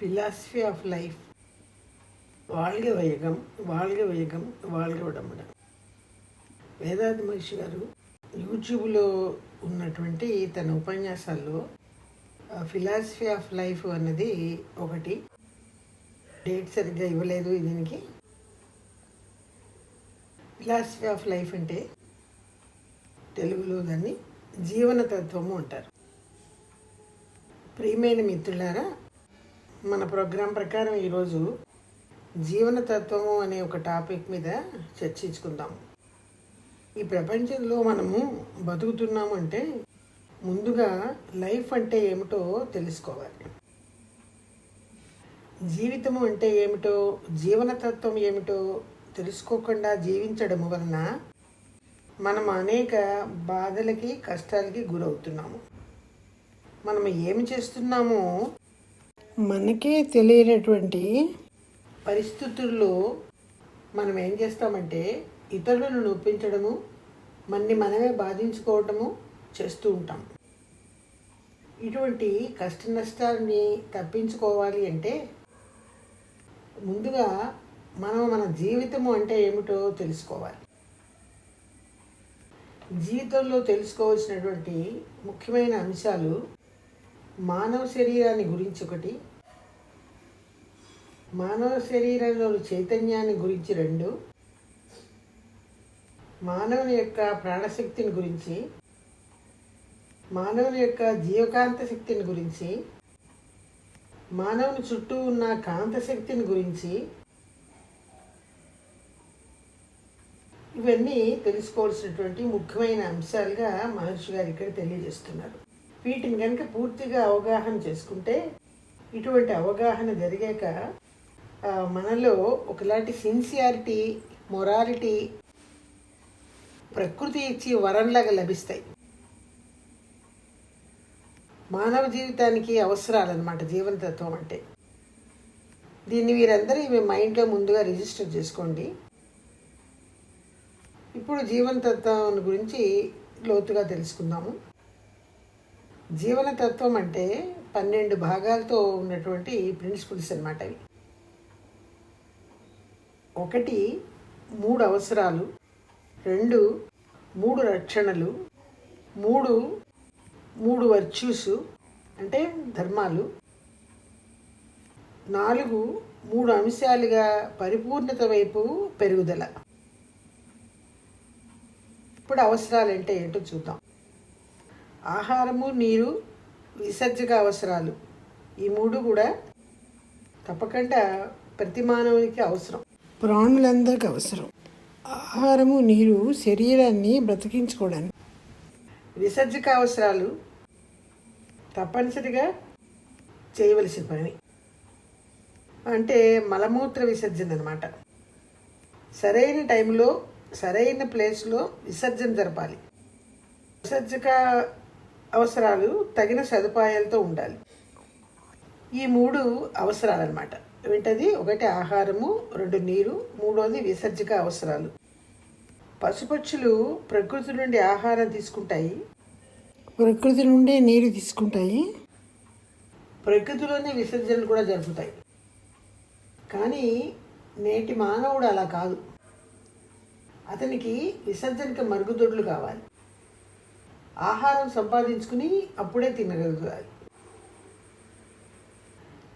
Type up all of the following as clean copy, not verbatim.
Philosophy of life, வாழ்க வையகம், வாழ்க வையகம், வாழ்க వడముடன். వేదాంత మహర్షి గారు యూట్యూబ్లో ఉన్నటువంటి తన ఉపన్యాసాల్లో ఫిలాసఫీ ఆఫ్ లైఫ్ అన్నది ఒకటి. డేట్ సరిగ్గా ఇవ్వలేదు దీనికి. ఫిలాసఫీ ఆఫ్ లైఫ్ అంటే తెలుగులో దాన్ని జీవన తత్వము అంటారు. ప్రియమైన మిత్రులారా, మన ప్రోగ్రాం ప్రకారం ఈరోజు జీవన తత్వము అనే ఒక టాపిక్ మీద చర్చించుకుందాము. ఈ ప్రపంచంలో మనము బతుకుతున్నాము అంటే ముందుగా లైఫ్ అంటే ఏమిటో తెలుసుకోవాలి. జీవితము అంటే ఏమిటో, జీవనతత్వం ఏమిటో తెలుసుకోకుండా జీవించడం వలన మనం అనేక బాధలకి, కష్టాలకి గురవుతున్నాము. మనం ఏమి చేస్తున్నామో మనకే తెలియనటువంటి పరిస్థితుల్లో మనం ఏం చేస్తామంటే ఇతరులను నొప్పించడము, మనమే బాధించుకోవటము చేస్తూ ఉంటాం. ఇటువంటి కష్ట నష్టాన్ని తప్పించుకోవాలి అంటే ముందుగా మన జీవితము అంటే ఏమిటో తెలుసుకోవాలి. జీవితంలో తెలుసుకోవాల్సినటువంటి ముఖ్యమైన అంశాలు మానవ శరీరాన్ని గురించి ఒకటి, మానవ శరీరంలోని చైతన్యాన్ని గురించి రెండు, మానవుని యొక్క ప్రాణశక్తిని గురించి, మానవుని యొక్క జీవకాంత శక్తిని గురించి, మానవుని చుట్టూ ఉన్న కాంత శక్తిని గురించి, ఇవన్నీ తెలుసుకోవాల్సినటువంటి ముఖ్యమైన అంశాలుగా మహర్షి గారు ఇక్కడ తెలియజేస్తున్నారు. వీటిని కనుక పూర్తిగా అవగాహన చేసుకుంటే, ఇటువంటి అవగాహన జరిగాక మనలో ఒకలాంటి సిన్సియారిటీ, మొరాలిటీ ప్రకృతి ఇచ్చి వరంలాగా లభిస్తాయి. మానవ జీవితానికి అవసరాలన్నమాట జీవనతత్వం అంటే. దీన్ని మీరందరూ మీ మైండ్లో ముందుగా రిజిస్టర్ చేసుకోండి. ఇప్పుడు జీవనతత్వం గురించి లోతుగా తెలుసుకుందాము. జీవనతత్వం అంటే 12 భాగాలతో ఉన్నటువంటి ప్రిన్సిపల్స్ అన్నమాట. అవి 1 3 అవసరాలు, 2 3 రక్షణలు, 3 వర్చ్యూస్ అంటే ధర్మాలు, 4 3 అంశాలుగా పరిపూర్ణత వైపు పెరుగుదల. ఇప్పుడు అవసరాలు అంటే ఏంటో చూద్దాం. ఆహారము, నీరు, విసర్జక అవసరాలు, ఈ 3 కూడా తప్పకుండా ప్రతి మానవునికి అవసరం, ప్రాణులందరికీ అవసరం. ఆహారము, నీరు శరీరాన్ని బ్రతికించుకోవడానికి. విసర్జక అవసరాలు తప్పనిసరిగా చేయవలసిన పని, అంటే మలమూత్ర విసర్జన అన్నమాట. సరైన టైంలో సరైన ప్లేస్లో విసర్జన జరపాలి. విసర్జక అవసరాలు తగిన సదుపాయాలతో ఉండాలి. ఈ 3 అవసరాలన్నమాట. ఏంటది? 1 ఆహారము, 2 నీరు, 3వది విసర్జక అవసరాలు. పశుపక్షులు ప్రకృతి నుండి ఆహారం తీసుకుంటాయి, ప్రకృతి నుండే నీరు తీసుకుంటాయి, ప్రకృతిలోనే విసర్జనలు కూడా జరుపుతాయి. కానీ నేటి మానవుడు అలా కాదు. అతనికి విసర్జనకి మరుగుదొడ్లు కావాలి. ఆహారం సంపాదించుకుని అప్పుడే తినగలుగుతాయి.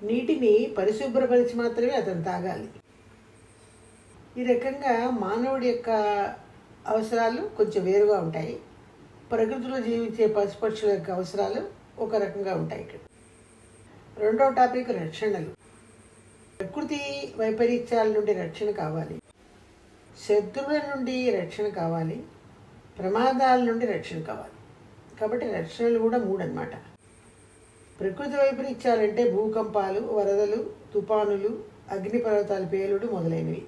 నీటిని పరిశుభ్రపరిచి మాత్రమే అతను తాగాలి. ఈ రకంగా మానవుడి యొక్క అవసరాలు కొంచెం వేరుగా ఉంటాయి. ప్రకృతిలో జీవించే పశుపక్షుల యొక్క అవసరాలు ఒక రకంగా ఉంటాయి. ఇక్కడ 2వ టాపిక్ రక్షణలు. ప్రకృతి వైపరీత్యాల నుండి రక్షణ కావాలి, శత్రువుల నుండి రక్షణ కావాలి, ప్రమాదాల నుండి రక్షణ కావాలి. కాబట్టి రక్షణలు కూడా 3 అన్నమాట. ప్రకృతి వైపరీత్యాలంటే భూకంపాలు, వరదలు, తుఫానులు, అగ్నిపర్వతాలు పేలుడు మొదలైనవి.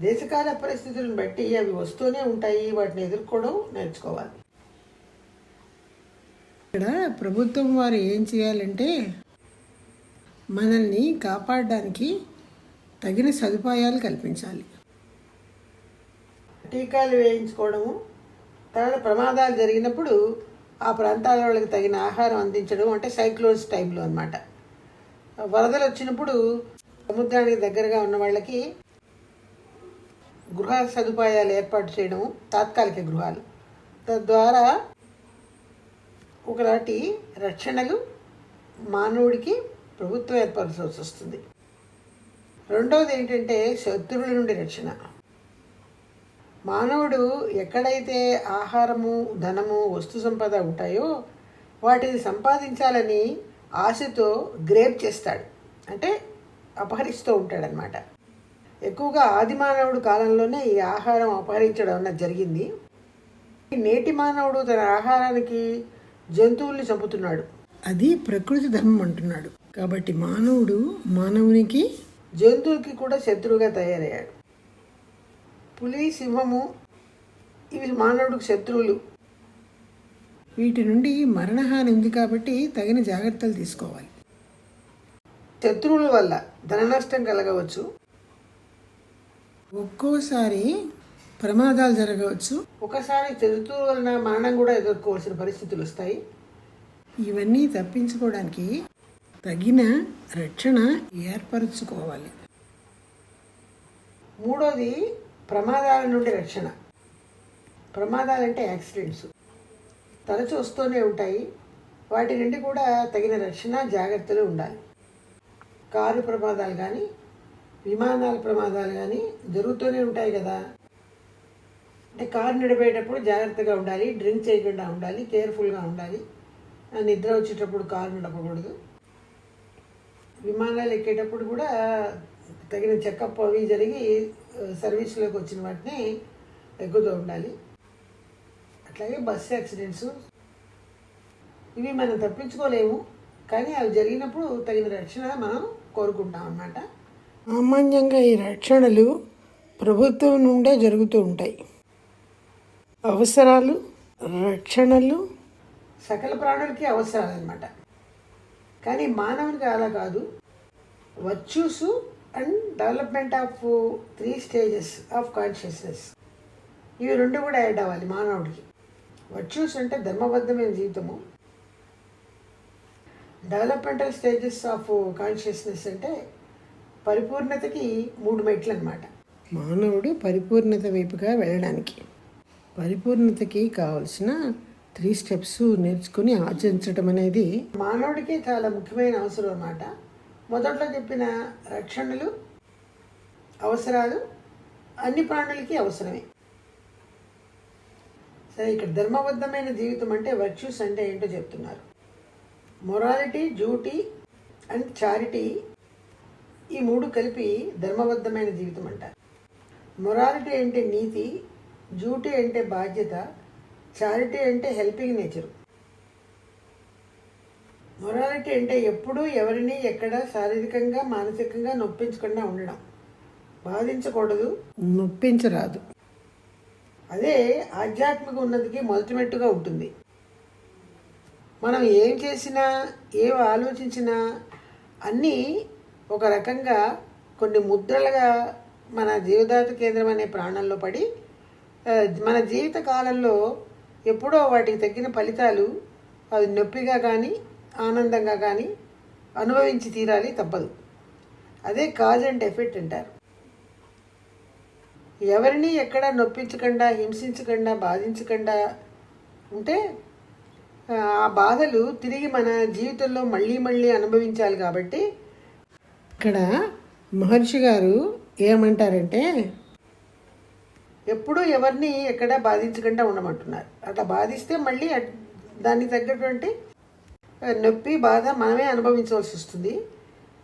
దేశకాల పరిస్థితులను బట్టి అవి వస్తూనే ఉంటాయి. వాటిని ఎదుర్కోవడం నేర్చుకోవాలి. ఇక్కడ ప్రభుత్వం వారు ఏం చేయాలంటే మనల్ని కాపాడడానికి తగిన సదుపాయాలు కల్పించాలి. టీకాలు వేయించుకోవడము, తర్వాత ప్రమాదాలు జరిగినప్పుడు ఆ ప్రాంతాల వాళ్ళకి తగిన ఆహారం అందించడం, అంటే సైక్లోన్స్ టైంలో అన్నమాట. వరదలు వచ్చినప్పుడు సముద్రానికి దగ్గరగా ఉన్న వాళ్ళకి గృహ సదుపాయాలు ఏర్పాటు చేయడం, తాత్కాలిక గృహాలు, తద్వారా ఒకలాంటి రక్షణలు మానవుడికి ప్రభుత్వం ఏర్పరచాల్సి వస్తుంది. రెండవది ఏంటంటే శత్రువుల నుండి రక్షణ. మానవుడు ఎక్కడైతే ఆహారము, ధనము, వస్తు సంపద ఉంటాయో వాటిని సంపాదించాలని ఆశతో గ్రేప్ చేస్తాడు, అంటే అపహరిస్తూ ఉంటాడనమాట. ఎక్కువగా ఆది మానవుడు కాలంలోనే ఈ ఆహారం అపహరించడం అన్నది జరిగింది. నేటి మానవుడు తన ఆహారానికి జంతువుల్ని చంపుతున్నాడు, అది ప్రకృతి ధర్మం అంటున్నాడు. కాబట్టి మానవునికి జంతువుకి కూడా శత్రువుగా తయారయ్యాడు. పులి, సింహము ఇవి మానవుడికి శత్రువులు. వీటి నుండి మరణహాని ఉంది కాబట్టి తగిన జాగ్రత్తలు తీసుకోవాలి. శత్రువుల వల్ల ధన నష్టం కలగవచ్చు, ఒక్కోసారి ప్రమాదాలు జరగవచ్చు, ఒకసారి శత్రువుల వలన మరణం కూడా ఎదుర్కోవాల్సిన పరిస్థితులు వస్తాయి. ఇవన్నీ తప్పించుకోవడానికి తగిన రక్షణ ఏర్పరచుకోవాలి. మూడోది ప్రమాదాల నుండి రక్షణ. ప్రమాదాలంటే యాక్సిడెంట్స్ తరచూ వస్తూనే ఉంటాయి. వాటి నుండి కూడా తగిన రక్షణ, జాగ్రత్తలు ఉండాలి. కారు ప్రమాదాలు కానీ, విమానాల ప్రమాదాలు కానీ జరుగుతూనే ఉంటాయి కదా. అంటే కారు నడిపేటప్పుడు జాగ్రత్తగా ఉండాలి, డ్రింక్ చేయకుండా ఉండాలి, కేర్ఫుల్గా ఉండాలి. నిద్ర వచ్చేటప్పుడు కారు నడపకూడదు. విమానాలు ఎక్కేటప్పుడు కూడా తగిన చెకప్ అవి జరిగి సర్వీస్లోకి వచ్చిన వాటిని ఎక్కుతూ ఉండాలి. అట్లాగే బస్సు యాక్సిడెంట్స్ ఇవి మనం తప్పించుకోలేము, కానీ అవి జరిగినప్పుడు తగిన రక్షణ మనం కోరుకుంటాం అన్నమాట. సామాన్యంగా ఈ రక్షణలు ప్రభుత్వం నుండే జరుగుతూ ఉంటాయి. అవసరాలు, రక్షణలు సకల ప్రాణులకి అవసరాలు అన్నమాట. కానీ మానవునికి అలా కాదు. Virtues and development of 3 stages of consciousness, ఇవి రెండు కూడా యాడ్ అవ్వాలి మానవుడికి. వర్చ్యూస్ అంటే ధర్మబద్ధమైన జీవితము, డెవలప్మెంటల్ స్టేజెస్ ఆఫ్ కాన్షియస్నెస్ అంటే పరిపూర్ణతకి 3 మెట్లు అన్నమాట. మానవుడు పరిపూర్ణత వైపుగా వెళ్ళడానికి పరిపూర్ణతకి కావలసిన 3 స్టెప్స్ నేర్చుకుని ఆచరించడం అనేది మానవుడికి చాలా ముఖ్యమైన అవసరం అన్నమాట. మొదట్లో చెప్పిన రక్షణలు, అవసరాలు అన్ని ప్రాణులకి అవసరమే. సరే, ఇక్కడ ధర్మబద్ధమైన జీవితం అంటే వర్చ్యూస్ అంటే ఏంటో చెప్తున్నారు. మొరాలిటీ, డ్యూటీ అండ్ చారిటీ, ఈ 3 కలిపి ధర్మబద్ధమైన జీవితం అంటారు. మొరాలిటీ అంటే నీతి, డ్యూటీ అంటే బాధ్యత, చారిటీ అంటే హెల్పింగ్ నేచరు. మొరాలిటీ అంటే ఎప్పుడూ ఎవరిని ఎక్కడ శారీరకంగా, మానసికంగా నొప్పించకుండా ఉండడం. బాధించకూడదు, నొప్పించరాదు. అదే ఆధ్యాత్మిక ఉన్నతికి మొదటిమెట్టుగా ఉంటుంది. మనం ఏం చేసినా, ఏం ఆలోచించినా అన్నీ ఒక రకంగా కొన్ని ముద్రలుగా మన జీవదాత కేంద్రం అనే ప్రాణంలో పడి మన జీవిత కాలంలో ఎప్పుడో వాటికి తగ్గిన ఫలితాలు, అది నొప్పిగా కానీ ఆనందంగా కానీ అనుభవించి తీరాలి, తప్పదు. అదే కాజ్ అండ్ ఎఫెక్ట్ అంటారు. ఎవరిని ఎక్కడ నొప్పించకుండా, హింసించకుండా, బాధించకుండా ఉంటే ఆ బాధలు తిరిగి మన జీవితంలో మళ్ళీ మళ్ళీ అనుభవించాలి. కాబట్టి ఇక్కడ మహర్షి గారు ఏమంటారంటే ఎప్పుడూ ఎవరిని ఎక్కడ బాధించకుండా ఉండమంటున్నారు. అట్లా బాధిస్తే మళ్ళీ దానికి తగ్గటువంటి నొప్పి, బాధ మనమే అనుభవించవలసి వస్తుంది.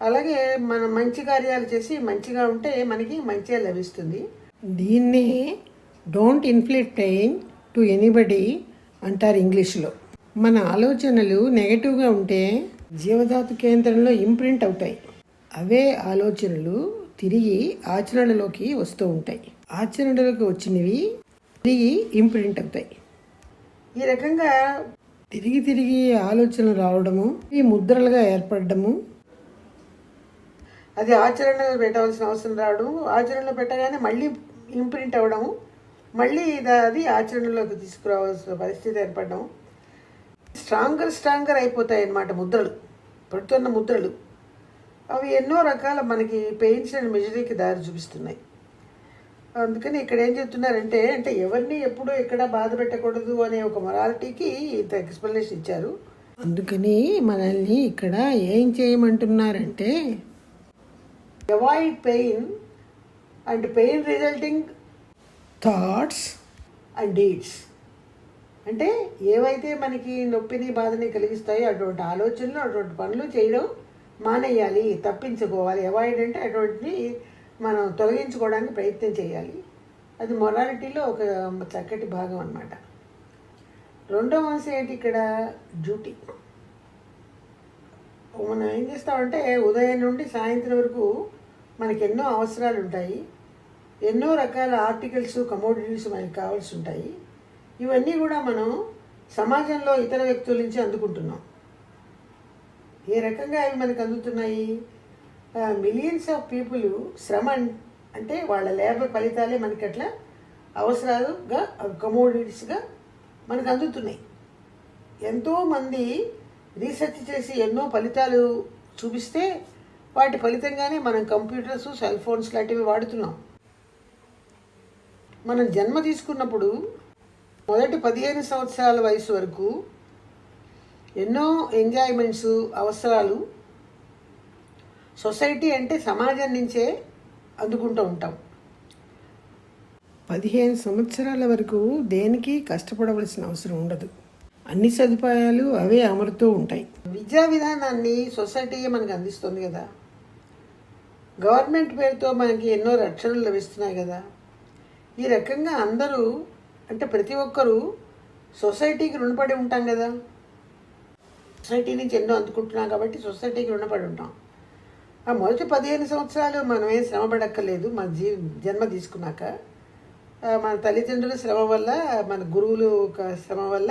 అలాగే మనం మంచి కార్యాలు చేసి మంచిగా ఉంటే మనకి మంచిగా లభిస్తుంది. దీన్నే don't inflict pain to anybody అంటారు ఇంగ్లీష్లో. మన ఆలోచనలు నెగటివ్గా ఉంటే జీవధాతు కేంద్రంలో ఇంప్రింట్ అవుతాయి. అవే ఆలోచనలు తిరిగి ఆచరణలోకి వస్తూ ఉంటాయి. ఆచరణలోకి వచ్చినవి తిరిగి ఇంప్రింట్ అవుతాయి. ఈ రకంగా తిరిగి తిరిగి ఆలోచనలు రావడము, ఈ ముద్రలుగా ఏర్పడము, అది ఆచరణలో పెట్టవలసిన అవసరం రావడము, ఆచరణలో పెట్టగానే మళ్ళీ ఇంప్రింట్ అవ్వడము, మళ్ళీ అది ఆచరణలోకి తీసుకురావాల్సిన పరిస్థితి ఏర్పడడం, స్ట్రాంగర్ అయిపోతాయి అన్నమాట ముద్రలు, పడుతున్న ముద్రలు. అవి ఎన్నో రకాల మనకి పెయిన్స్ అండ్ మిజరీకి దారి చూపిస్తున్నాయి. అందుకని ఇక్కడ ఏం చెప్తున్నారంటే అంటే ఎవరిని ఎప్పుడూ ఎక్కడ బాధ పెట్టకూడదు అనే ఒక మొరాలిటీకి ఇంత ఎక్స్ప్లెనేషన్ ఇచ్చారు. అందుకని మనల్ని ఇక్కడ ఏం చేయమంటున్నారంటే avoid pain and pain resulting thoughts and deeds. అంటే ఏవైతే మనకి నొప్పిని బాధని కలిగిస్తాయో అటువంటి ఆలోచనలు అటువంటి పనులు చేయడం మానేయాలి, తప్పించుకోవాలి. అవాయిడ్ అంటే అటువంటిని మనం తొలగించుకోవడానికి ప్రయత్నం చేయాలి. అది మొరాలిటీలో ఒక చక్కటి భాగం అన్నమాట. రెండవ అంశం ఏంటి ఇక్కడ? డ్యూటీ. మనం ఏం చేస్తామంటే ఉదయం నుండి సాయంత్రం వరకు మనకి ఎన్నో అవసరాలు ఉంటాయి, ఎన్నో రకాల ఆర్టికల్స్ కమోడిటీస్ మనకి కావాల్సి ఉంటాయి. ఇవన్నీ కూడా మనం సమాజంలో ఇతర వ్యక్తుల నుంచి అందుకుంటున్నాం. ఏ రకంగా అవి మనకు అందుతున్నాయి? మిలియన్స్ ఆఫ్ పీపుల్ శ్రమ అంటే వాళ్ళ లేబర్ ఫలితాలే మనకి అట్లా అవసరాలుగా కమోడిటీస్గా మనకు అందుతున్నాయి. ఎంతోమంది రీసెర్చ్ చేసి ఎన్నో ఫలితాలు చూపిస్తే వాటి ఫలితంగానే మనం కంప్యూటర్స్, సెల్ ఫోన్స్ లాంటివి వాడుతున్నాం. మనం జన్మ తీసుకున్నప్పుడు మొదటి 15 సంవత్సరాల వయసు వరకు ఎన్నో ఎంజాయ్మెంట్స్, అవసరాలు సొసైటీ అంటే సమాజం నుంచే అందుకుంటూ ఉంటాం. 15 సంవత్సరాల వరకు దేనికి కష్టపడవలసిన అవసరం ఉండదు. అన్ని సదుపాయాలు అవే అమరుతూ ఉంటాయి. విద్యా విధానాన్ని సొసైటీయే మనకు అందిస్తుంది కదా. గవర్నమెంట్ పేరుతో మనకి ఎన్నో రక్షణలు లభిస్తున్నాయి కదా. ఈ రకంగా అందరూ అంటే ప్రతి ఒక్కరూ సొసైటీకి రుణపడి ఉంటాం కదా. సొసైటీ నుంచి ఎన్నో అందుకుంటున్నాం కాబట్టి సొసైటీకి రుణపడి ఉంటాం. ఆ మొదటి 15 సంవత్సరాలు మనం ఏం శ్రమ పడక్కర్లేదు. మన జన్మ తీసుకున్నాక మన తల్లిదండ్రుల శ్రమ వల్ల, మన గురువులు శ్రమ వల్ల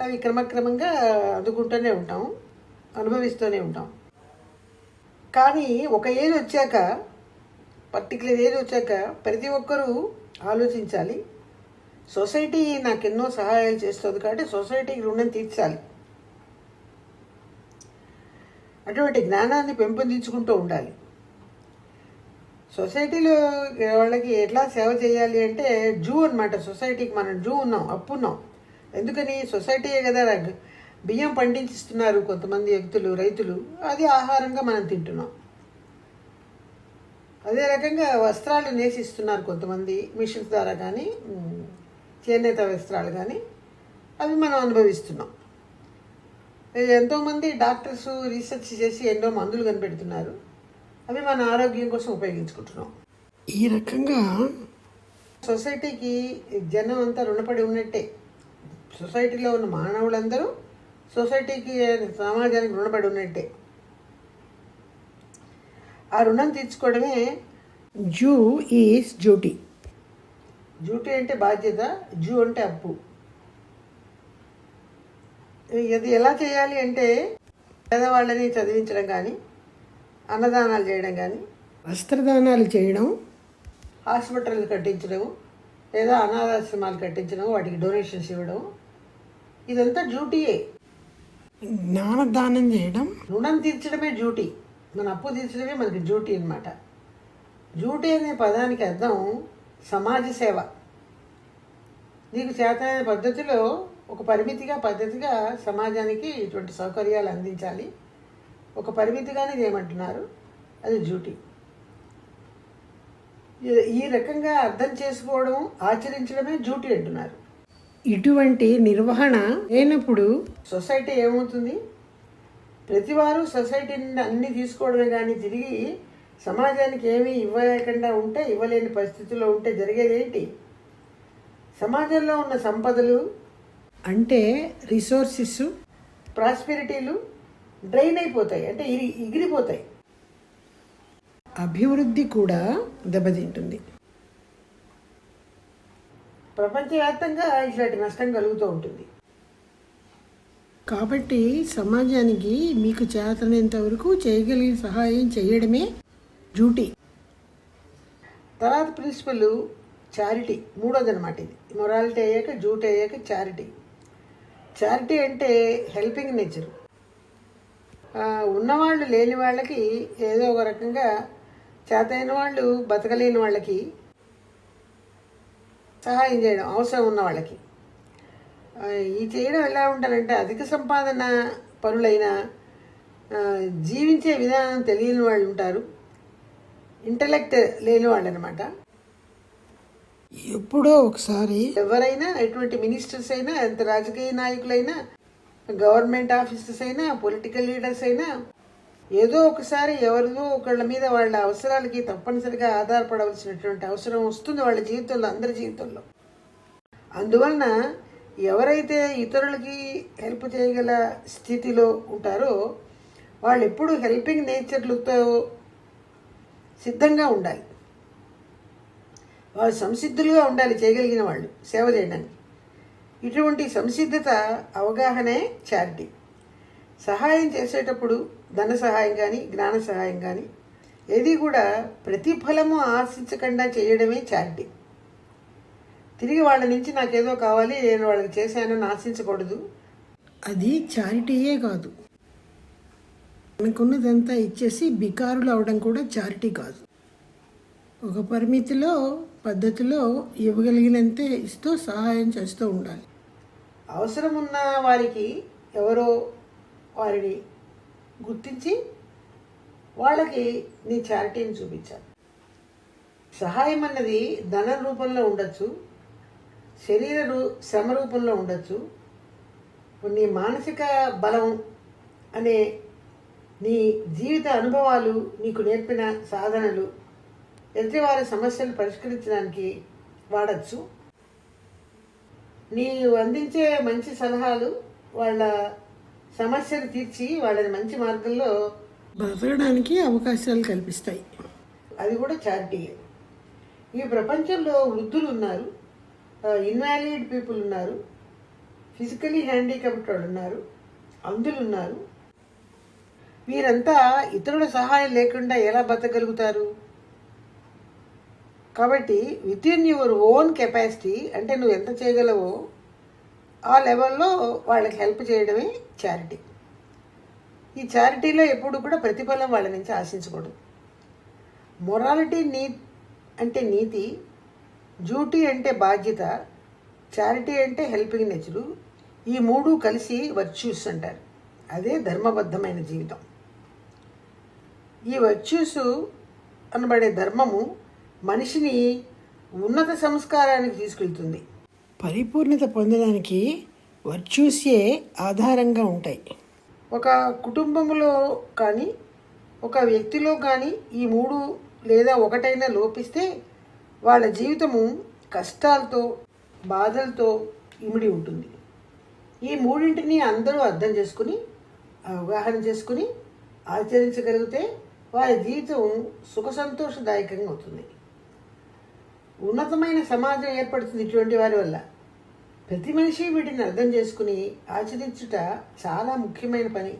అవి క్రమక్రమంగా అందుకుంటూనే ఉంటాం, అనుభవిస్తూనే ఉంటాం. కానీ ఒక ఏజ్ వచ్చాక, పర్టికులర్ ఏజ్ వచ్చాక ప్రతి ఒక్కరూ ఆలోచించాలి, సొసైటీ నాకు ఎన్నో సహాయాలు చేస్తుంది కాబట్టి సొసైటీకి రుణం తీర్చాలి. అటువంటి జ్ఞానాన్ని పెంపొందించుకుంటూ ఉండాలి. సొసైటీలో వాళ్ళకి ఎట్లా సేవ చేయాలి అంటే జూ అన్నమాట. సొసైటీకి మనం జూ ఉన్నాం, అప్పున్నాం. ఎందుకని? సొసైటీయే కదా బియ్యం పండించిస్తున్నారు కొంతమంది వ్యక్తులు, రైతులు. అది ఆహారంగా మనం తింటున్నాం. అదే రకంగా వస్త్రాలు నేసిస్తున్నారు కొంతమంది మిషన్స్ ద్వారా కానీ, చేనేత వస్త్రాలు కానీ, అవి మనం అనుభవిస్తున్నాం. ఎంతోమంది డాక్టర్స్ రీసెర్చ్ చేసి ఎన్నో మందులు కనిపెడుతున్నారు, అవి మన ఆరోగ్యం కోసం ఉపయోగించుకుంటున్నాం. ఈ రకంగా సొసైటీకి జనం అంతా రుణపడి ఉన్నట్టే. సొసైటీలో ఉన్న మానవులందరూ సొసైటీకి, సమాజానికి రుణపడి ఉన్నట్టే. ఆ రుణం తీర్చుకోవడమే జూ ఈజ్ డ్యూటీ. డ్యూటీ అంటే బాధ్యత, జూ అంటే అప్పు. ఇది ఎలా చేయాలి అంటే పేదవాళ్ళని చదివించడం కానీ, అన్నదానాలు చేయడం కానీ, వస్త్రదానాలు చేయడం, హాస్పిటల్ కట్టించడం, లేదా అనాథాశ్రమాలు కట్టించడం, వాటికి డొనేషన్స్ ఇవ్వడం, ఇదంతా డ్యూటీయే. జ్ఞానదానం చేయడం, రుణం తీర్చడమే డ్యూటీ. మన అప్పు తీర్చడమే మనకి డ్యూటీ అన్నమాట. డ్యూటీ అనే పదానికి అర్థం సమాజ సేవ. నీకు చేతనైన పద్ధతిలో ఒక పద్ధతిగా సమాజానికి ఇటువంటి సౌకర్యాలు అందించాలి. ఒక పరిమితిగానే చేయమంటున్నారు, అది డ్యూటీ. ఈ రకంగా అర్థం చేసుకోవడం, ఆచరించడమే డ్యూటీ అంటున్నారు. ఇటువంటి నిర్వహణ లేనప్పుడు సొసైటీ ఏమవుతుంది? ప్రతివారు సొసైటీ నుండి అన్నీ తీసుకోవడమే కానీ తిరిగి సమాజానికి ఏమీ ఇవ్వలేకుండా ఉంటే, ఇవ్వలేని పరిస్థితుల్లో ఉంటే జరిగేది ఏంటి? సమాజంలో ఉన్న సంపదలు అంటే రిసోర్సెస్, ప్రాస్పెరిటీలు డ్రైన్ అయిపోతాయి, అంటే ఎగిరిపోతాయి. అభివృద్ధి కూడా దెబ్బతింటుంది. ప్రపంచవ్యాప్తంగా ఇట్లాంటి నష్టం కలుగుతూ ఉంటుంది. కాబట్టి సమాజానికి మీకు చేతనంత వరకు చేయగలిగిన సహాయం చేయడమే డ్యూటీ. తర్వాత ప్రిన్సిపల్ చారిటీ, మూడోది అనమాట. ఇది మొరాలిటీ అయ్యాక, డ్యూటీ అయ్యాక చారిటీ. చారిటీ అంటే హెల్పింగ్ నేచర్. ఉన్నవాళ్ళు లేని వాళ్ళకి ఏదో ఒక రకంగా చేతైన వాళ్ళు బతకలేని వాళ్ళకి సహాయం చేయడం అవసరం ఉన్న వాళ్ళకి. ఈ చేయడం ఎలా ఉంటారంటే అధిక సంపాదన పరులైన జీవించే విధానం తెలియని వాళ్ళు ఉంటారు, ఇంటలెక్ట్ లేని వాళ్ళు అనమాట. ఎప్పుడో ఒకసారి ఎవరైనా ఎటువంటి మినిస్టర్స్ అయినా, ఎంత రాజకీయ నాయకులైనా, గవర్నమెంట్ ఆఫీసర్స్ అయినా, పొలిటికల్ లీడర్స్ అయినా ఏదో ఒకసారి ఎవరిదో ఒకళ్ళ మీద వాళ్ళ అవసరాలకి తప్పనిసరిగా ఆధారపడవలసినటువంటి అవసరం వస్తుంది వాళ్ళ జీవితంలో, అందరి జీవితంలో. అందువలన ఎవరైతే ఇతరులకి హెల్ప్ చేయగల స్థితిలో ఉంటారో వాళ్ళు ఎప్పుడూ హెల్పింగ్ నేచర్లతో సిద్ధంగా ఉండాలి. వాళ్ళు సంసిద్ధులుగా ఉండాలి, చేయగలిగిన వాళ్ళు సేవ చేయడానికి. ఇటువంటి సంసిద్ధత, అవగాహనే చారిటీ. సహాయం చేసేటప్పుడు ధన సహాయం కానీ, జ్ఞాన సహాయం కానీ ఏది కూడా ప్రతిఫలము ఆశించకుండా చేయడమే చారిటీ. తిరిగి వాళ్ళ నుంచి నాకేదో కావాలి, నేను వాళ్ళకి చేశానని ఆశించకూడదు. అది చారిటీయే కాదు. మనకున్నదంతా ఇచ్చేసి బికారులు అవడం కూడా చారిటీ కాదు. ఒక పరిమితిలో, పద్ధతిలో ఇవ్వగలిగినంతే ఇస్తూ సహాయం చేస్తూ ఉండాలి. అవసరం ఉన్న వారికి ఎవరో వారిని గుర్తించి వాళ్ళకి నీ చారిటీని చూపించాలి. సహాయం అన్నది ధన రూపంలో ఉండొచ్చు, శ్రమ రూపంలో ఉండొచ్చు, నీ మానసిక బలం అనే నీ జీవిత అనుభవాలు, నీకు నేర్పిన సాధనలు ఎదుటివారి సమస్యలు పరిష్కరించడానికి వాడచ్చు. నీవు అందించే మంచి సలహాలు వాళ్ళ సమస్యలు తీర్చి వాళ్ళని మంచి మార్గంలో బ్రతకడానికి అవకాశాలు కల్పిస్తాయి. అది కూడా చారిటీయే. ఈ ప్రపంచంలో వృద్ధులు ఉన్నారు, ఇన్వాలిడ్ పీపుల్ ఉన్నారు, ఫిజికలీ హ్యాండిక్యాప్డ్ వాళ్ళు ఉన్నారు, అంధులు ఉన్నారు. వీరంతా ఇతరుల సహాయం లేకుండా ఎలా బతకగలుగుతారు? కాబట్టి with in your own capacity, అంటే నువ్వు ఎంత చేయగలవో ఆ లెవెల్లో వాళ్ళకి హెల్ప్ చేయడమే చారిటీ. ఈ చారిటీలో ఎప్పుడు కూడా ప్రతిఫలం వాళ్ళ నుంచి ఆశించకూడదు. మొరాలిటీ అంటే నీతి, డ్యూటీ అంటే బాధ్యత, చారిటీ అంటే హెల్పింగ్ నేచరు. ఈ మూడు కలిసి వర్చ్యూస్ అంటారు. అదే ధర్మబద్ధమైన జీవితం. ఈ వర్చ్యూస్ అనబడే ధర్మము మనిషిని ఉన్నత సంస్కారానికి తీసుకెళ్తుంది. పరిపూర్ణత పొందడానికి వర్చ్యూసే ఆధారంగా ఉంటాయి. ఒక కుటుంబంలో కానీ, ఒక వ్యక్తిలో కానీ ఈ మూడు లేదా ఒకటైనా లోపిస్తే వాళ్ళ జీవితము కష్టాలతో, బాధలతో ఇమిడి ఉంటుంది. ఈ మూడింటిని అందరూ అర్థం చేసుకుని, అవగాహన చేసుకుని ఆచరించగలిగితే వారి జీవితం సుఖ సంతోషదాయకంగా అవుతుంది. ఉన్నతమైన సమాజం ఏర్పడుతుంది ఇటువంటి వారి వల్ల. ప్రతి మనిషి వీటిని అర్థం చేసుకుని ఆచరించుట చాలా ముఖ్యమైన పని.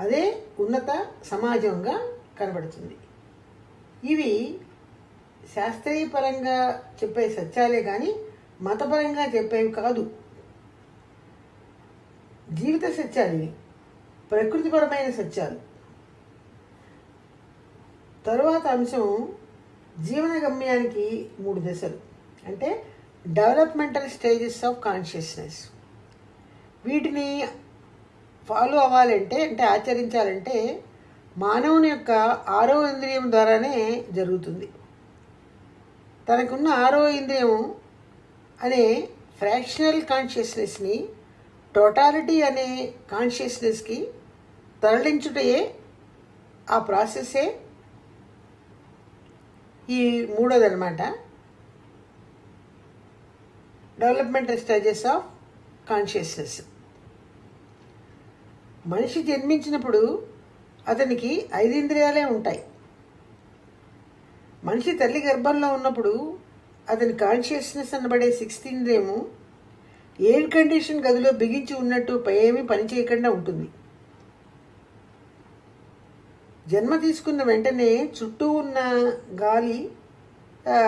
అదే ఉన్నత సమాజంగా కనబడుతుంది. ఇవి శాస్త్రీయపరంగా చెప్పే సత్యాలే కానీ మతపరంగా చెప్పేవి కాదు. జీవిత సత్యాలు ఇవి, ప్రకృతిపరమైన సత్యాలు. తరువాత అంశం జీవన గమ్యానికి 3 దశలు, అంటే డెవలప్మెంటల్ స్టేజెస్ ఆఫ్ కాన్షియస్నెస్. వీటిని ఫాలో అవ్వాలంటే, అంటే ఆచరించాలంటే మానవుని యొక్క 6వ ఇంద్రియం ద్వారానే జరుగుతుంది. తనకున్న 6వ ఇంద్రియం అనే ఫ్రాక్షనల్ కాన్షియస్నెస్ని టోటాలిటీ అనే కాన్షియస్నెస్కి తరలించుటయే, ఆ ప్రాసెస్సే ఈ మూడోది అనమాట, డెవలప్మెంటల్ స్టేజెస్ ఆఫ్ కాన్షియస్నెస్. మనిషి జన్మించినప్పుడు అతనికి 5 ఇంద్రియాలే ఉంటాయి. మనిషి తల్లి గర్భంలో ఉన్నప్పుడు అతని కాన్షియస్నెస్ అనబడే 6th ఇంద్రియము ఎయిర్ కండిషన్ గదిలో బిగించి ఉన్నట్టు ఏమీ పనిచేయకుండా ఉంటుంది. జన్మ తీసుకున్న వెంటనే చుట్టూ ఉన్న గాలి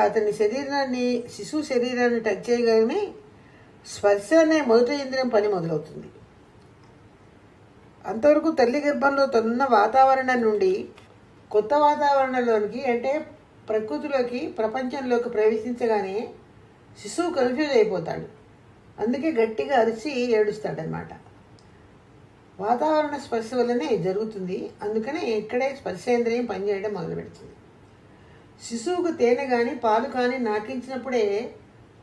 అతని శరీరాన్ని, శిశువు శరీరాన్ని టచ్ చేయగానే స్పర్శ అనే మొదటి ఇంద్రియం పని మొదలవుతుంది. అంతవరకు తల్లి గర్భంలో తనున్న వాతావరణం నుండి కొత్త వాతావరణంలోనికి, అంటే ప్రకృతిలోకి, ప్రపంచంలోకి ప్రవేశించగానే శిశువు కన్ఫ్యూజ్ అయిపోతాడు. అందుకే గట్టిగా అరిచి ఏడుస్తాడనమాట. వాతావరణ స్పర్శ వల్లనే జరుగుతుంది. అందుకనే ఇక్కడే స్పర్శేంద్రియం పనిచేయడం మొదలు పెడుతుంది. శిశువుకు తేనె కానీ పాలు కానీ నాకించినప్పుడే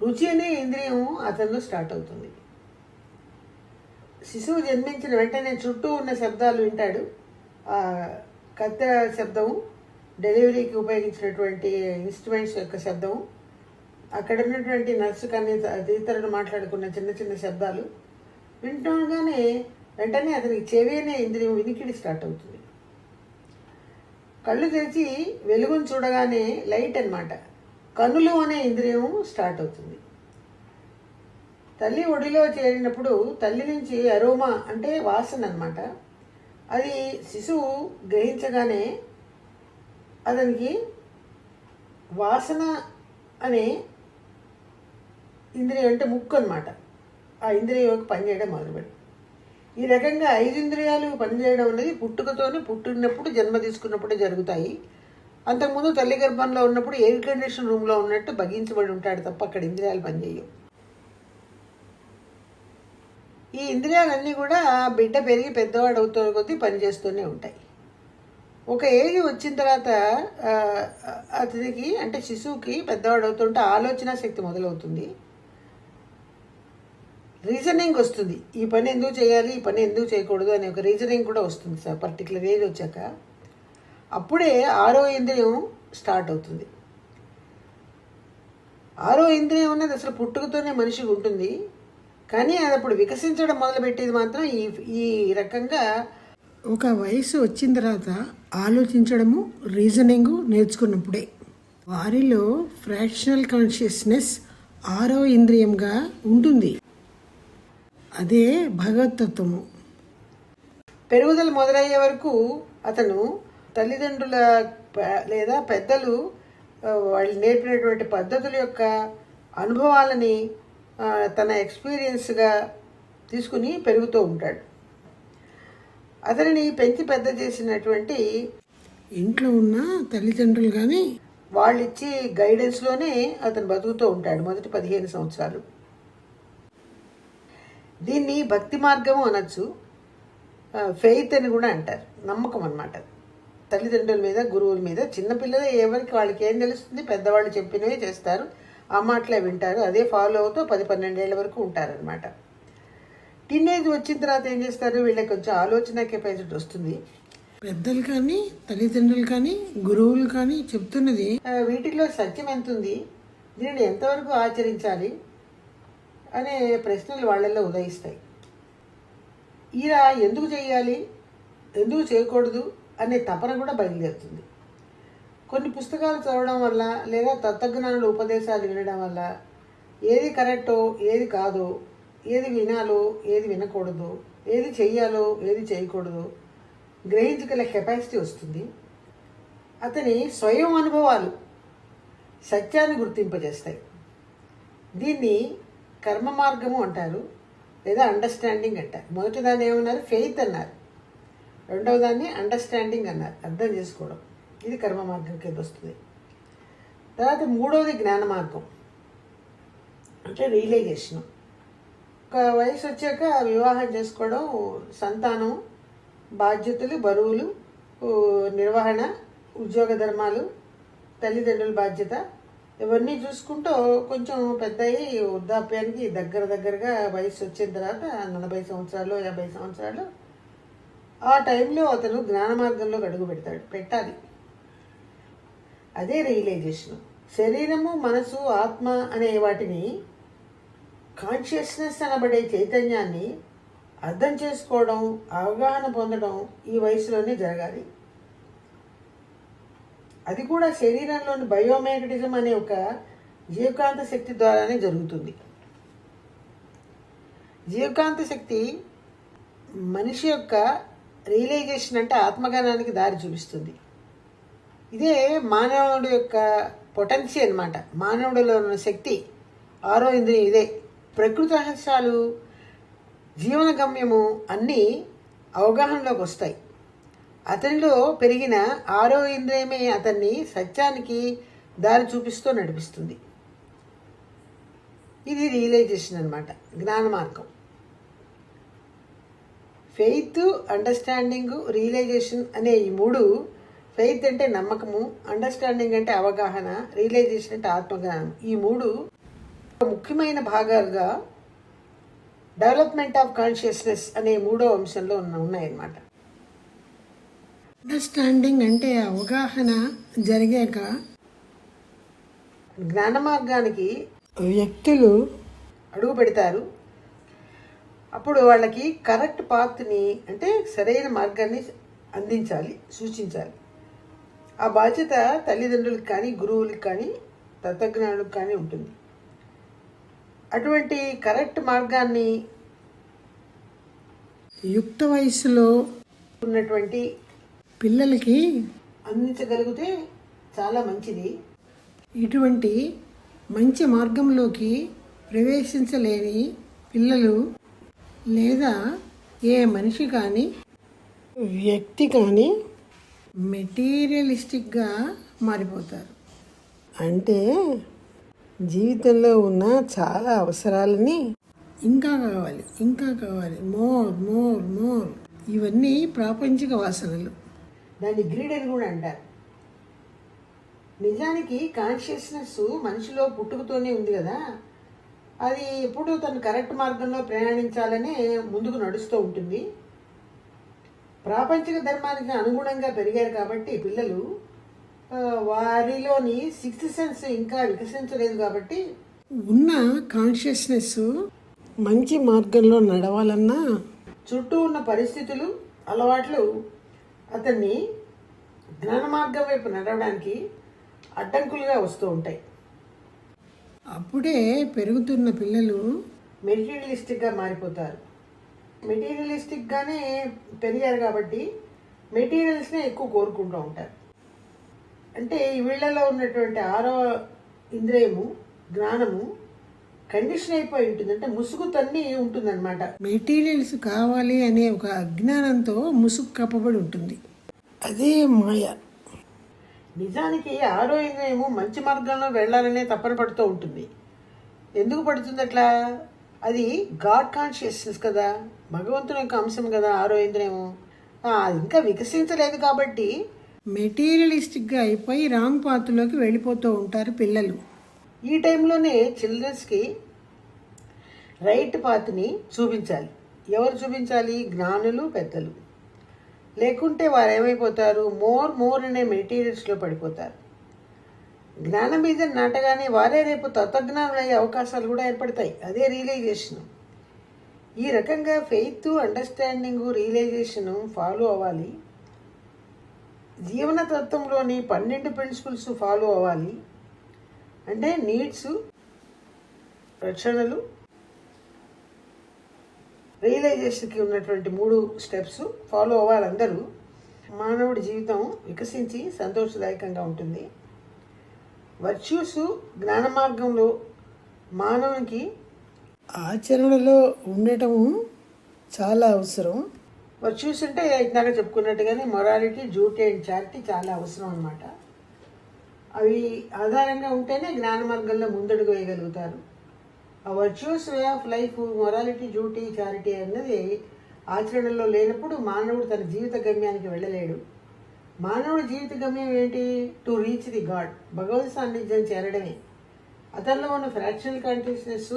రుచి అనే ఇంద్రియం అతనిలో స్టార్ట్ అవుతుంది. శిశువు జన్మించిన వెంటనే చుట్టూ ఉన్న శబ్దాలు వింటాడు. కత్తెర శబ్దము, డెలివరీకి ఉపయోగించినటువంటి ఇన్స్ట్రుమెంట్స్ యొక్క శబ్దము, అక్కడ ఉన్నటువంటి నర్సు కానీ ఇతరులు మాట్లాడుకున్న చిన్న చిన్న శబ్దాలు వింటుండగానే వెంటనే అతనికి చెవి అనే ఇంద్రియం వినికిడి స్టార్ట్ అవుతుంది. కళ్ళు తెరిచి వెలుగును చూడగానే లైట్ అన్నమాట, కనులు అనే ఇంద్రియం స్టార్ట్ అవుతుంది. తల్లి ఒడిలో చేరినప్పుడు తల్లి నుంచి అరోమా అంటే వాసన అన్నమాట, అది శిశువు గ్రహించగానే అతనికి వాసన అనే ఇంద్రియం అంటే ముక్కు అన్నమాట, ఆ ఇంద్రియం పనిచేయడం మొదలుపెట్టి ఈ రకంగా 5 ఇంద్రియాలు పనిచేయడం అనేది పుట్టినప్పుడు జన్మ తీసుకున్నప్పుడే జరుగుతాయి. అంతకుముందు తల్లి గర్భంలో ఉన్నప్పుడు ఎయిర్ కండిషన్ రూమ్లో ఉన్నట్టు బగించబడి ఉంటాడు తప్ప అక్కడ ఇంద్రియాలు పనిచేయవు. ఈ ఇంద్రియాలన్నీ కూడా బిడ్డ పెరిగి పెద్దవాడు అవుతున్న కొద్దీ పనిచేస్తూనే ఉంటాయి. ఒక ఏజ్ వచ్చిన తర్వాత అతనికి అంటే శిశువుకి పెద్దవాడు అవుతుంటే ఆలోచన శక్తి మొదలవుతుంది, రీజనింగ్ వస్తుంది. ఈ పని ఎందుకు చేయాలి, ఈ పని ఎందుకు చేయకూడదు అనే ఒక రీజనింగ్ కూడా వస్తుంది. సార్ పర్టికులర్ ఏజ్ వచ్చాక అప్పుడే 6వ ఇంద్రియం స్టార్ట్ అవుతుంది. 6వ ఇంద్రియం అనేది అసలు పుట్టుకతోనే మనిషికి ఉంటుంది, కానీ అది అప్పుడు వికసించడం మొదలుపెట్టేది మాత్రం ఈ రకంగా ఒక వయసు వచ్చిన తర్వాత ఆలోచించడము, రీజనింగు నేర్చుకున్నప్పుడే. వారిలో ఫ్రాక్షనల్ కాన్షియస్నెస్ 6వ ఇంద్రియంగా ఉంటుంది. అదే భగవతత్వము. పెరుగుదల మొదలయ్యే వరకు అతను తల్లిదండ్రుల లేదా పెద్దలు వాళ్ళు నేర్పినటువంటి పద్ధతుల యొక్క అనుభవాలని తన ఎక్స్పీరియన్స్గా తీసుకుని పెరుగుతూ ఉంటాడు. అతనిని పెంచి పెద్ద చేసినటువంటి ఇంట్లో ఉన్న తల్లిదండ్రులు కానీ వాళ్ళు ఇచ్చి గైడెన్స్లోనే అతను బతుకుతూ ఉంటాడు మొదటి 15 సంవత్సరాలు. దీన్ని భక్తి మార్గము అనొచ్చు, ఫెయిత్ అని కూడా అంటారు, నమ్మకం అన్నమాట. తల్లిదండ్రుల మీద, గురువుల మీద. చిన్నపిల్లలు ఎవరికి వాళ్ళకి ఏం తెలుస్తుంది, పెద్దవాళ్ళు చెప్పినవే చేస్తారు, ఆ మాటలే వింటారు, అదే ఫాలో అవుతూ 10-12 ఏళ్ళ వరకు ఉంటారనమాట. టీనేజ్ వచ్చిన తర్వాత ఏం చేస్తారు, వీళ్ళకి కొంచెం ఆలోచన కెపాసిటీ వస్తుంది. పెద్దలు కానీ, తల్లిదండ్రులు కానీ, గురువులు కానీ చెప్తున్నది వీటిలో సత్యం ఎంత ఉంది, దీనిని ఎంతవరకు ఆచరించాలి అనే ప్రశ్నలు వాళ్ళల్లో ఉదయిస్తాయి. ఇలా ఎందుకు చేయాలి, ఎందుకు చేయకూడదు అనే తపన కూడా బయలుదేరుతుంది. కొన్ని పుస్తకాలు చదవడం వల్ల లేదా తత్వజ్ఞానుల ఉపదేశాలు వినడం వల్ల ఏది కరెక్టో, ఏది కాదో, ఏది వినాలో, ఏది వినకూడదు, ఏది చెయ్యాలో, ఏది చేయకూడదు గ్రహించగల కెపాసిటీ వస్తుంది. అతని స్వయం అనుభవాలు సత్యాన్ని గుర్తింపజేస్తాయి. దీన్ని కర్మ మార్గము అంటారు, లేదా అండర్స్టాండింగ్ అంటారు. మొదటి దాన్ని ఏమన్నారు, ఫెయిత్ అన్నారు. రెండవ దాన్ని అండర్స్టాండింగ్ అన్నారు, అర్థం చేసుకోవడం. ఇది కర్మ మార్గం కింద వస్తుంది. తర్వాత మూడవది జ్ఞాన మార్గం, అంటే రియలైజేషన్. ఒక వయసు వచ్చాక వివాహం చేసుకోవడం, సంతానం, బాధ్యతలు, బరువులు, నిర్వహణ, ఉద్యోగ ధర్మాలు, తల్లిదండ్రుల బాధ్యత, ఇవన్నీ చూసుకుంటూ కొంచెం పెద్ద అయ్యి వృద్ధాప్యానికి దగ్గరగా వయసు వచ్చిన తర్వాత 40 సంవత్సరాలు 50 సంవత్సరాలు ఆ టైంలో అతను జ్ఞాన మార్గంలో అడుగు పెట్టాలి. అదే రియలైజేషన్. శరీరము, మనసు, ఆత్మ అనే వాటిని, కాన్షియస్నెస్ అనబడే చైతన్యాన్ని అర్థం చేసుకోవడం, అవగాహన పొందడం ఈ వయసులోనే జరగాలి. అది కూడా శరీరంలోని బయోమాగ్నెటిజం అనే ఒక జీవకాంత శక్తి ద్వారానే జరుగుతుంది. జీవకాంత శక్తి మనిషి యొక్క రియలైజేషన్ అంటే ఆత్మజ్ఞానానికి దారి చూపిస్తుంది. ఇదే మానవుడి యొక్క పొటెన్సీ అన్నమాట. మానవుడిలో ఉన్న శక్తి 6వ ఇంద్రియం ఇదే. ప్రకృతి రహస్యాలు, జీవన గమ్యము అన్నీ అవగాహనలోకి వస్తాయి. అతనిలో పెరిగిన ఆరో ఇంద్రియమే అతన్ని సత్యానికి దారి చూపిస్తూ నడిపిస్తుంది. ఇది రియలైజేషన్ అన్నమాట, జ్ఞాన మార్గం. ఫెయిత్, అండర్స్టాండింగ్, రియలైజేషన్ అనే ఈ మూడు, ఫెయిత్ అంటే నమ్మకము, అండర్స్టాండింగ్ అంటే అవగాహన, రియలైజేషన్ అంటే ఆత్మజ్ఞానం, ఈ మూడు ముఖ్యమైన భాగాలుగా డెవలప్మెంట్ ఆఫ్ కాన్షియస్నెస్ అనే మూడో అంశంలో ఉన్నాయన్నమాట. అండర్స్టాండింగ్ అంటే అవగాహన జరిగాక జ్ఞాన మార్గానికి వ్యక్తులు అడుగు పెడతారు. అప్పుడు వాళ్ళకి కరెక్ట్ పాత్ని అంటే సరైన మార్గాన్ని అందించాలి, సూచించాలి. ఆ బాధ్యత తల్లిదండ్రులకు కానీ, గురువులకు కానీ, తత్వజ్ఞానులకు కానీ ఉంటుంది. అటువంటి కరెక్ట్ మార్గాన్ని యుక్త వయసులో ఉన్నటువంటి పిల్లలకి అందించగలిగితే చాలా మంచిది. ఇటువంటి మంచి మార్గంలోకి ప్రవేశించలేని పిల్లలు లేదా ఏ మనిషి కానీ, వ్యక్తి కానీ మెటీరియలిస్టిక్గా మారిపోతారు. అంటే జీవితంలో ఉన్న చాలా అవసరాలని ఇంకా కావాలి, ఇంకా కావాలి, మోర్ మోర్ మోర్, ఇవన్నీ ప్రాపంచిక వాసనలు. దాన్ని గ్రీడ్ అని కూడా అంటారు. నిజానికి కాన్షియస్నెస్ మనిషిలో పుట్టుకతోనే ఉంది కదా, అది ఎప్పుడు తను కరెక్ట్ మార్గంలో ప్రయాణించాలనే ముందుకు నడుస్తూ ఉంటుంది. ప్రాపంచిక ధర్మానికి అనుగుణంగా పెరిగారు కాబట్టి పిల్లలు వారిలోని సిక్స్త్ సెన్స్ ఇంకా వికసించలేదు. కాబట్టి ఉన్న కాన్షియస్నెస్ మంచి మార్గంలో నడవాలన్నా చుట్టూ ఉన్న పరిస్థితులు, అలవాట్లు అతన్ని జ్ఞాన మార్గం వైపు నడవడానికి అడ్డంకులుగా వస్తూ ఉంటాయి. అప్పుడే పెరుగుతున్న పిల్లలు మెటీరియలిస్టిక్గా మారిపోతారు. మెటీరియలిస్టిక్గానే పెరిగారు కాబట్టి మెటీరియల్స్నే ఎక్కువ కోరుకుంటూ ఉంటారు. అంటే వీళ్ళలో ఉన్నటువంటి ఆరో ఇంద్రియము, జ్ఞానము కండిషన్ అయిపోయి ఉంటుంది. అంటే ముసుగు తన్ని ఉంటుందన్నమాట. మెటీరియల్స్ కావాలి అనే ఒక అజ్ఞానంతో ముసుగు కప్పబడి ఉంటుంది. అదే మాయ. నిజానికి ఆరో ఇంద్రియము మంచి మార్గంలో వెళ్ళాలనే తపన పడుతూ ఉంటుంది. ఎందుకు పడుతుంది అట్లా? అది గాడ్ కాన్షియస్నెస్ కదా, భగవంతుని యొక్క అంశం కదా ఆరో ఇంద్రియము. అది ఇంకా వికసించలేదు కాబట్టి మెటీరియలిస్టిక్గా అయిపోయి రాంగ్ పాత్లోకి వెళ్ళిపోతూ ఉంటారు పిల్లలు. ఈ టైంలోనే చిల్డ్రన్స్కి రైట్ పాత్ని చూపించాలి. ఎవరు చూపించాలి? జ్ఞానులు, పెద్దలు. లేకుంటే వారు ఏమైపోతారు? మోర్ అనే మెటీరియల్స్లో పడిపోతారు. జ్ఞానం మీద నాటగానే వారే రేపు తత్వజ్ఞానులు అయ్యే అవకాశాలు కూడా ఏర్పడతాయి. అదే రియలైజేషను. ఈ రకంగా ఫెయిత్, అండర్స్టాండింగు, రియలైజేషను ఫాలో అవ్వాలి. జీవన తత్వంలోని 12 ప్రిన్సిపల్స్ ఫాలో అవ్వాలి. అంటే నీడ్స్, రక్షణలు, రియలైజేషన్కి ఉన్నటువంటి 3 స్టెప్స్ ఫాలో అవ్వాలి అందరూ. మానవుడి జీవితం వికసించి సంతోషదాయకంగా ఉంటుంది. వర్చ్యూస్ జ్ఞాన మార్గంలో మానవునికి ఆచరణలో ఉండటం చాలా అవసరం. వర్చ్యూస్ అంటే ఇందాక చెప్పుకున్నట్టుగానే మొరాలిటీ, డ్యూటీ అండ్ చారిటీ చాలా అవసరం అన్నమాట. అవి ఆధారంగా ఉంటేనే జ్ఞాన మార్గంలో ముందడుగు వేయగలుగుతారు. ఆ virtues way of life, morality, duty, charity అన్నది ఆచరణలో లేనప్పుడు మానవుడు తన జీవిత గమ్యానికి వెళ్ళలేడు. మానవుడి జీవిత గమ్యం ఏంటి? టు రీచ్ ది గాడ్, భగవద్ సాన్నిధ్యం చేరడమే. అతనిలో ఉన్న ఫ్రాక్షనల్ కాన్షియస్నెస్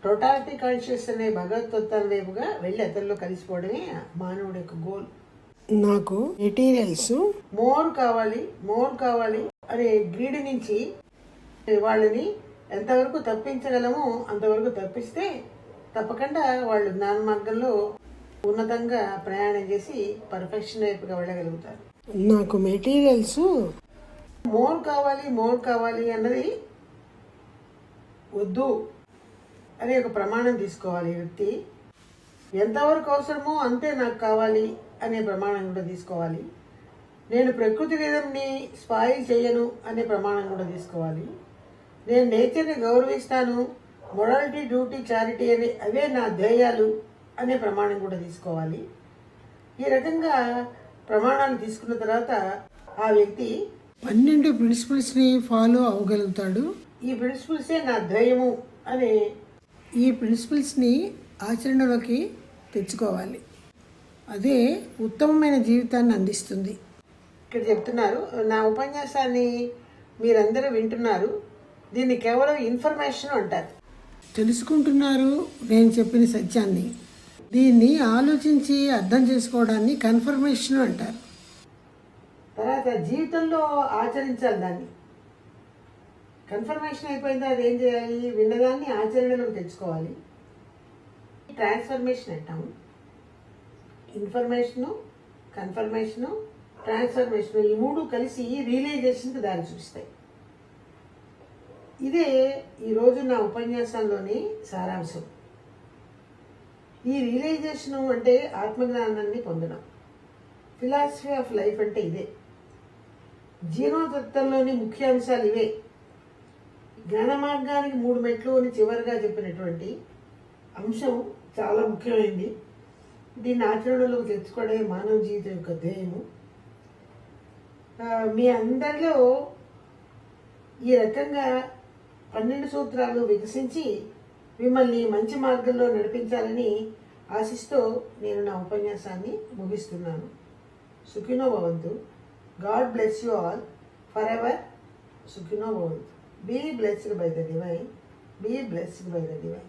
టోటాలిటీ కాన్షియస్ అనే భగవతత్వం వైపుగా వెళ్ళి అతనిలో కలిసిపోవడమే మానవుడి యొక్క గోల్. నాకు మెటీరియల్స్ మోర్ కావాలి అనే గ్రీడ్ నుంచి వాళ్ళని ఎంతవరకు తప్పించగలమో అంతవరకు తప్పిస్తే తప్పకుండా వాళ్ళు జ్ఞాన మార్గంలో ఉన్నతంగా ప్రయాణం చేసి పర్ఫెక్షన్ వైపుగా వెళ్ళగలుగుతారు. నాకు మెటీరియల్స్ మోర్ కావాలి అన్నది వద్దు అనే ఒక ప్రమాణం తీసుకోవాలి వ్యక్తి. ఎంతవరకు అవసరమో అంతే నాకు కావాలి అనే ప్రమాణం కూడా తీసుకోవాలి. నేను ప్రకృతి రిథంని స్పాయిల్ చేయను అనే ప్రమాణం కూడా తీసుకోవాలి. నేను నేచర్ని గౌరవిస్తాను, మొరాలిటీ, డ్యూటీ, చారిటీ అవే నా ధ్యేయాలు అనే ప్రమాణం కూడా తీసుకోవాలి. ఈ రకంగా ప్రమాణాలు తీసుకున్న తర్వాత ఆ వ్యక్తి 12 ప్రిన్సిపల్స్ని ఫాలో అవ్వగలుగుతాడు. ఈ ప్రిన్సిపల్సే నా ధ్యేయము అని ఈ ప్రిన్సిపల్స్ని ఆచరణలోకి తెచ్చుకోవాలి. అదే ఉత్తమమైన జీవితాన్ని అందిస్తుంది. ఇక్కడ చెప్తున్నారు, నా ఉపన్యాసాన్ని మీరందరూ వింటున్నారు, దీన్ని కేవలం ఇన్ఫర్మేషన్ అంటారు. తెలుసుకుంటున్నారు నేను చెప్పిన సత్యాన్ని. దీన్ని ఆలోచించి అర్థం చేసుకోవడాన్ని కన్ఫర్మేషన్ అంటారు. తర్వాత జీవితంలో ఆచరించాలి దాన్ని. కన్ఫర్మేషన్ అయిపోయిన తర్వాత ఏం చేయాలి? విన్నదాన్ని ఆచరణలోకి తెచ్చుకోవాలి. ట్రాన్స్ఫర్మేషన్ అంటాము. ఇన్ఫర్మేషను, కన్ఫర్మేషను, ట్రాన్స్ఫర్మేషను, ఈ మూడు కలిసి రియలైజేషన్కి దారి చూపిస్తాయి. ఇదే ఈరోజు నా ఉపన్యాసంలోని సారాంశం. ఈ రియలైజేషను అంటే ఆత్మజ్ఞానాన్ని పొందడం. ఫిలాసఫీ ఆఫ్ లైఫ్ అంటే ఇదే. జీవనతత్వంలోని ముఖ్య అంశాలు ఇవే. జ్ఞాన మార్గానికి 3 మెట్లు అని చివరిగా చెప్పినటువంటి అంశం చాలా ముఖ్యమైనది. దీన్ని ఆచరణలోకి తెచ్చుకోవడమే మానవ జీవితం యొక్క ధ్యేయము. మీ అందరిలో ఈ రకంగా 12 సూత్రాలు వికసించి మిమ్మల్ని మంచి మార్గంలో నడిపించాలని ఆశిస్తూ నేను నా ఉపన్యాసాన్ని ముగిస్తున్నాను. సుఖినో భవంతు. God bless you all forever. సుఖినో భవంతు. Be blessed by the divine. Be blessed by the divine.